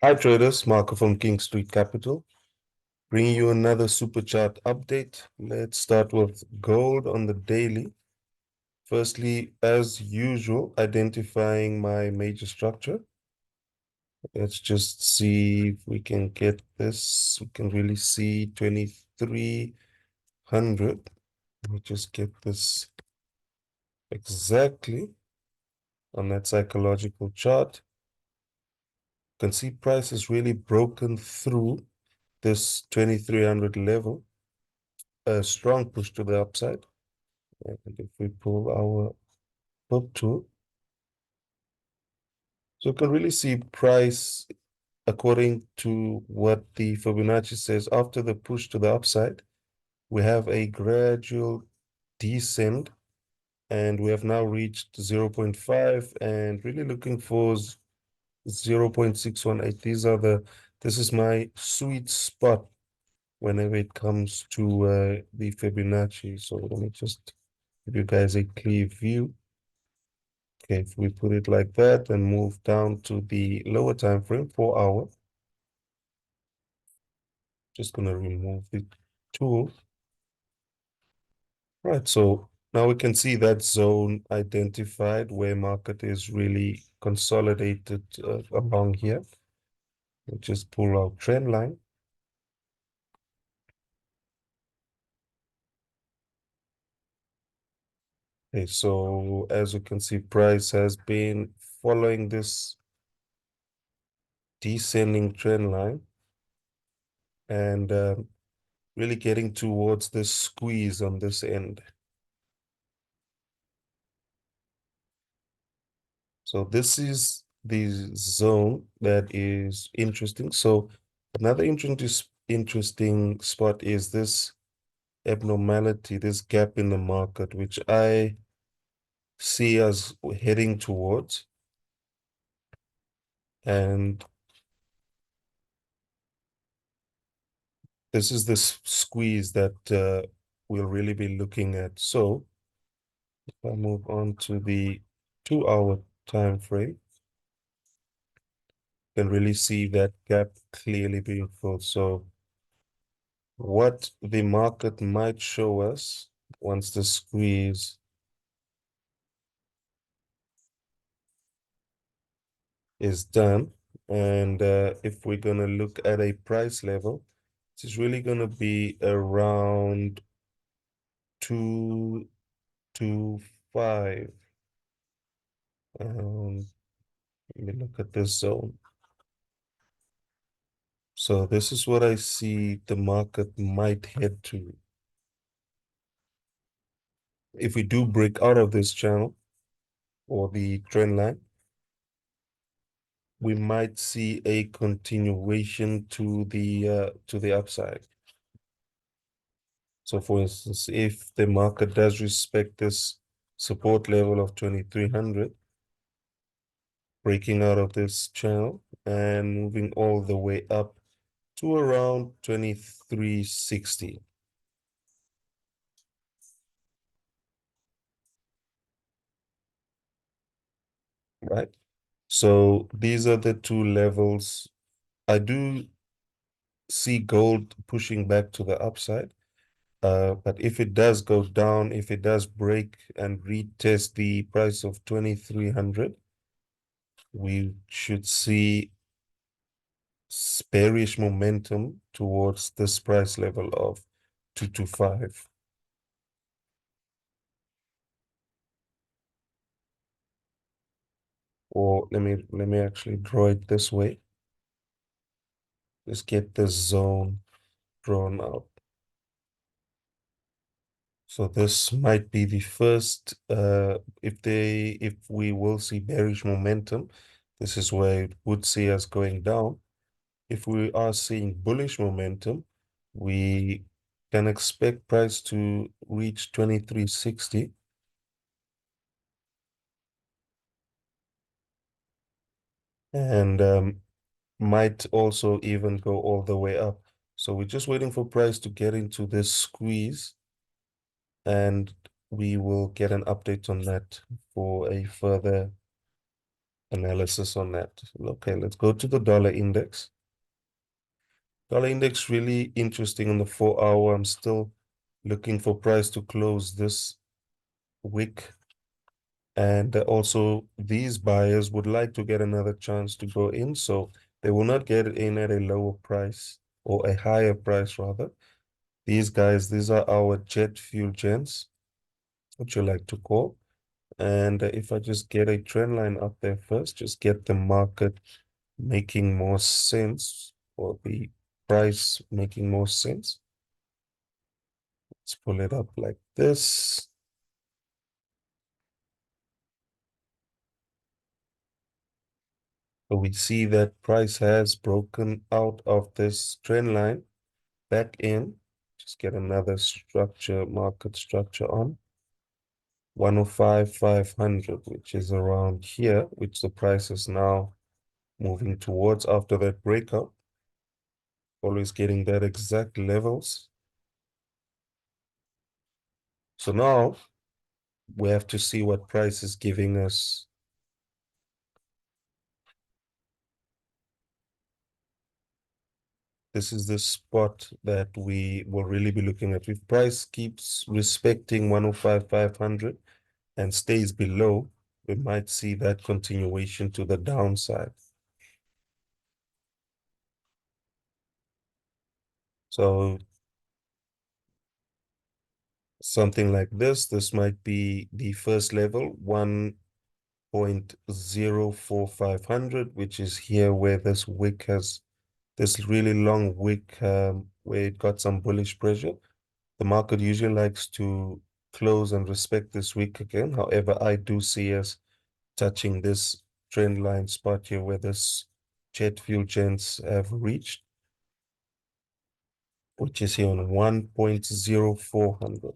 Hi traders, Marco from King Street Capital, bringing you another super chart update. Let's start with gold on the daily. Firstly, as usual, identifying my major structure. Let's just see if we can get this. We can really see 2300. Let me just get this exactly on that psychological chart. You can see price has really broken through this 2300 level. A strong push to the upside. And if we pull our book tool, so you can really see price according to what the Fibonacci says. After the push to the upside, we have a gradual descent, and we have now reached 0.5 and really looking for 0.618. This is my sweet spot whenever it comes to the Fibonacci. So let me just give you guys a clear view. Okay, if we put it like that and move down to the lower time frame, 4 hour, just gonna remove the tool. Right, so now we can see that zone identified where market is really consolidated along here. We'll just pull our trend line. Okay, so as you can see, price has been following this descending trend line and really getting towards this squeeze on this end. So this is the zone that is interesting. So another interesting spot is this abnormality, this gap in the market, which I see us heading towards. And this is this squeeze that we'll really be looking at. So if I move on to the 2 hour time frame, you can really see that gap clearly being filled. So what the market might show us once the squeeze is done, and if we're going to look at a price level, it's really going to be around 225. Let me look at this zone. So this is what I see the market might head to. If we do break out of this channel or the trend line, we might see a continuation to the upside. So for instance, if the market does respect this support level of 2300, breaking out of this channel and moving all the way up to around 2360, right? So these are the two levels. I do see gold pushing back to the upside. But if it does go down, if it does break and retest the price of 2300, we should see bearish momentum towards this price level of 225. Or let me actually draw it this way. Let's get the zone drawn out. So this might be the first, if we will see bearish momentum, this is where it would see us going down. If we are seeing bullish momentum, we can expect price to reach 2360. And might also even go all the way up. So we're just waiting for price to get into this squeeze, and we will get an update on that for a further analysis on that. Okay, let's go to the dollar index. Dollar index really interesting on the 4-hour. I'm still looking for price to close this wick. And also these buyers would like to get another chance to go in. So they will not get in at a lower price or a higher price rather. These guys, these are our jet fuel gents, what you like to call. And if I just get a trend line up there first, just get the market making more sense or the price making more sense. Let's pull it up like this. So we see that price has broken out of this trend line back in. Just get another structure, market structure on 105,500, which is around here, which the price is now moving towards after that breakout. Always getting that exact levels. So now we have to see what price is giving us. This is the spot that we will really be looking at. If price keeps respecting 105,500 and stays below, we might see that continuation to the downside. So something like this might be the first level, 1.04500, which is here where this wick has this really long wick where it got some bullish pressure. The market usually likes to close and respect this wick again. However, I do see us touching this trend line spot here where this jet fuel gents have reached, which is here on 1.0400.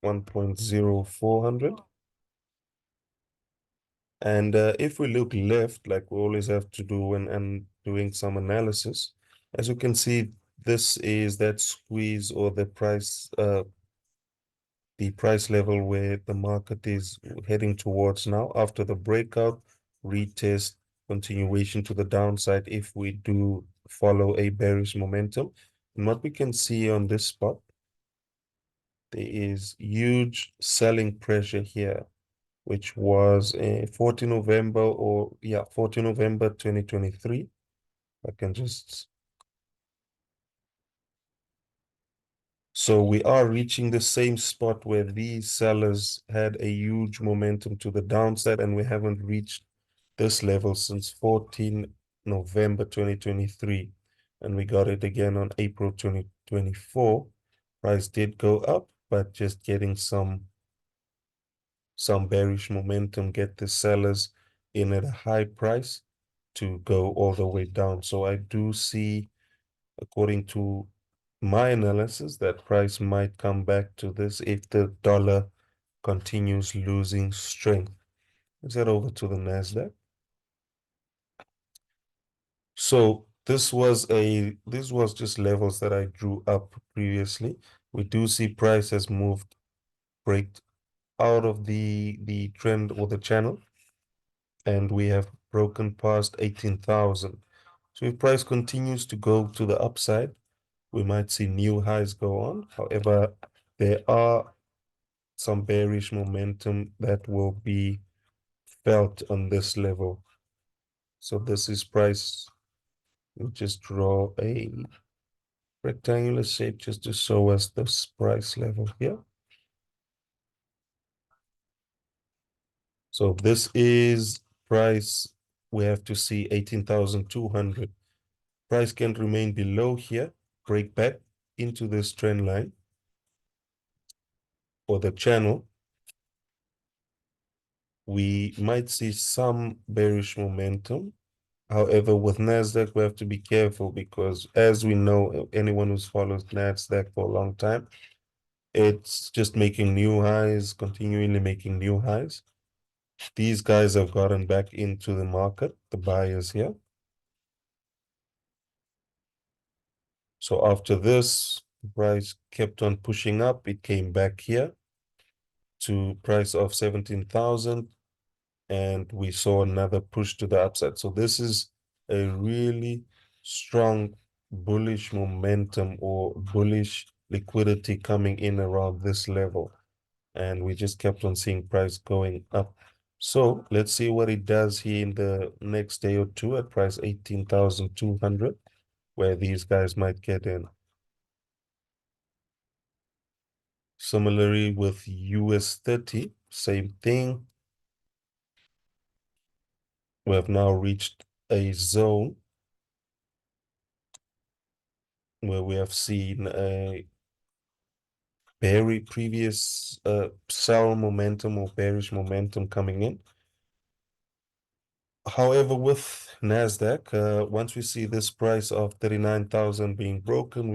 1.0400. And if we look left, like we always have to do when doing some analysis, as you can see, this is that squeeze or the price level where the market is heading towards now after the breakout, retest, continuation to the downside if we do follow a bearish momentum. And what we can see on this spot, there is huge selling pressure here, which was 14 November 2023. I can just So we are reaching the same spot where these sellers had a huge momentum to the downside, and we haven't reached this level since 14 November 2023. And we got it again on April 2024. Price did go up, but just getting some bearish momentum, get the sellers in at a high price to go all the way down. So I do see, according to my analysis, that price might come back to this if the dollar continues losing strength. Let's head over to the NASDAQ. So this was just levels that I drew up previously. We do see price has moved, break out of the trend or the channel, and we have broken past 18,000. So if price continues to go to the upside, we might see new highs go on. However, there are some bearish momentum that will be felt on this level. So this is price. We'll just draw a rectangular shape just to show us this price level here. So this is price. We have to see 18,200. Price can remain below here, break back into this trend line or the channel. We might see some bearish momentum. However, with NASDAQ, we have to be careful because, as we know, anyone who's followed NASDAQ for a long time, it's just making new highs, continually making new highs. These guys have gotten back into the market, the buyers here. So after this, Price kept on pushing up. It came back here to price of 17,000, and we saw another push to the upside. So this is a really strong bullish momentum or bullish liquidity coming in around this level. And we just kept on seeing price going up. So let's see what it does here in the next day or two at price 18,200, where these guys might get in. Similarly with US30, same thing. We have now reached a zone where we have seen a previous sell momentum or bearish momentum coming in. However, with NASDAQ, once we see this price of 39,000 being broken,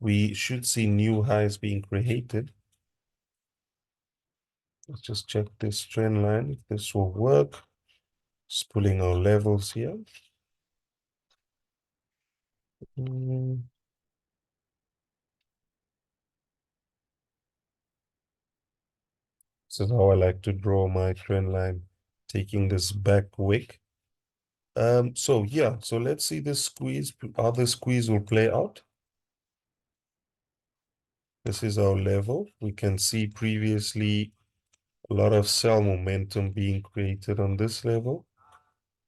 we should see new highs being created. Let's just check this trend line, if this will work. Just pulling our levels here. This is how I like to draw my trend line, taking this back wick. So yeah, so let's see this squeeze, how the squeeze will play out. This is our level. We can see previously a lot of sell momentum being created on this level,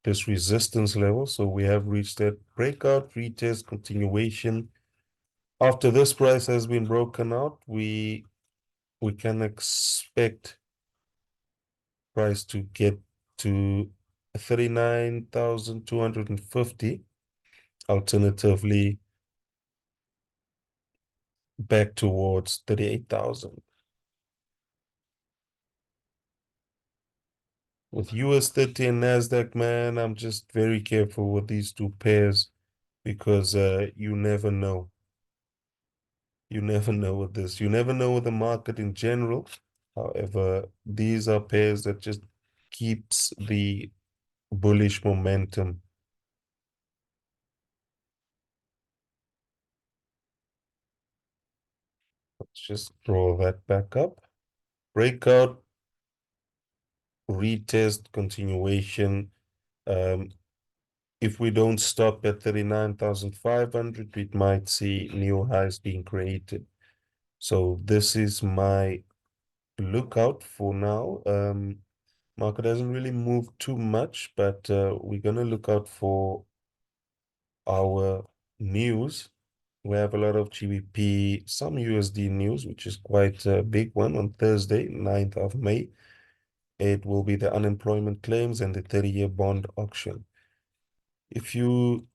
this resistance level. So we have reached that breakout, retest, continuation. After this price has been broken out, we can expect price to get to 39,250. Alternatively, back towards 38,000. With US30 and NASDAQ, man, I'm just very careful with these two pairs because you never know. You never know with this. You never know with the market in general. However, these are pairs that just keeps the bullish momentum. Let's just draw that back up. Breakout, retest, continuation. If we don't stop at 39,500, we might see new highs being created. So this is my lookout for now. Market hasn't really moved too much, but we're gonna look out for our news. We have a lot of GBP, some USD news, which is quite a big one on Thursday, 9th of May. It will be the unemployment claims and the 30-year bond auction. If you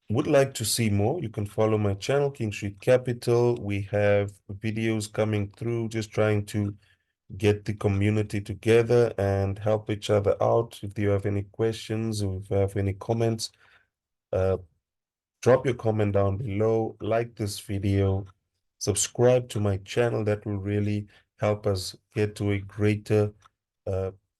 would like to see more, you can follow my channel, King Street Capital. We have videos coming through, just trying to get the community together and help each other out. If you have any questions or if you have any comments, uh, drop your comment down below, like this video, subscribe to my channel. That will really help us get to a greater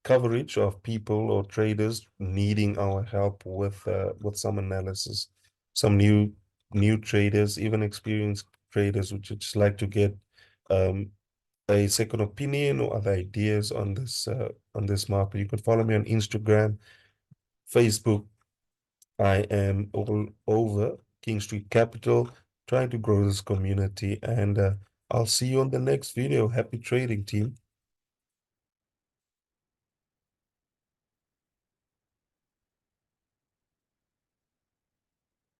coverage of people or traders needing our help with some analysis. Some new traders, even experienced traders, which just like to get a second opinion or other ideas on this market. You can follow me on Instagram, Facebook. I am all over King Street Capital, trying to grow this community, and I'll see you on the next video. Happy trading, team.